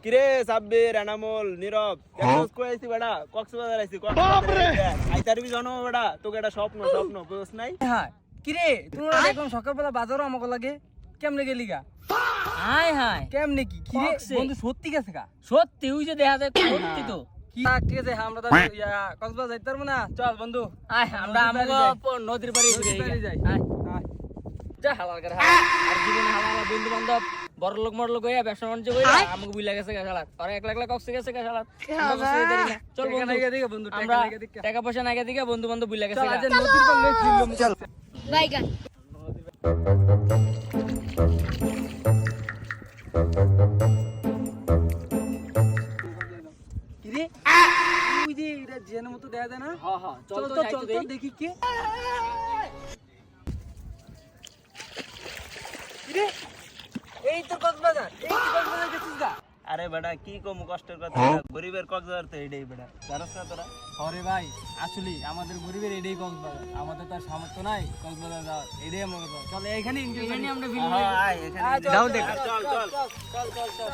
কিরে সাব্বির এনামুল নীরব দেখছস কই আইছি বেটা কক্সবাজার আইছি বাপরে আইতারবি জানো বেটা তোকে এটা স্বপ্ন বুঝছ নাই হ্যাঁ কিরে তোরা দেখলাম সকালবেলা বাজারও আমাকে লাগে কেমনে গেলি গা হাই হাই কেমনে কি কিরে কক্সে। বন্ধু সত্যি গেছে গা সত্যি ওই যে দেখা যায় সত্যি তো কি ঠিক আছে আমরা তো কক্সবাজার যাইতে পারবো না চল বন্ধু আয় আমরা নদীর আমাকে পাড়ে নদীর পাড়ে ঘুরে নদীর পাড়ে যাই। আয় আয়। যা হালাল করে আর জীবনে হালাল বন্ধু বান্ধব বড় লোক মড়লোক হইয়া ব্যবসা বাণিজ্য কইরা আমাকে বুইলা গেছে গা শালাত আর একলা একলা কক্সে গেছে গা শালাত আমরা কক্সে যাই না চল টাকা বন্ধু নাইগা দিকে বন্ধু, টাকা আমরা নাইগা দিকে। টাকা পয়সা নাইগা দিকে বন্ধু বান্ধব বুইলা গেছে চল গা আজ নদীর পাড়ে ফিরলাম চল বাইগান কিরে ওই যে এটা জেনের মতো দেখা যায় না হ্যাঁ হ্যাঁ চল তো চল তো দেখি কে কিরে এই তো কক্সবাজার গেছিস গা আরে বেটা কি কম কষ্টের কথা গরিবের কক্সবাজার তো এইটাই বেটা জানোস না তোরা আরে ভাই আসলে আমাদের গরিবের এটাই কক্সবাজার আমাদের তো আর সামর্থ্য নাই কক্সবাজার যাওয়ার এটাই আমরা করবো চল এখানে এনজয় করি আমরা হ্যাঁ আয় এখানে আয়, চল, যাও চল, দেখ চল, চল চল চল চল চল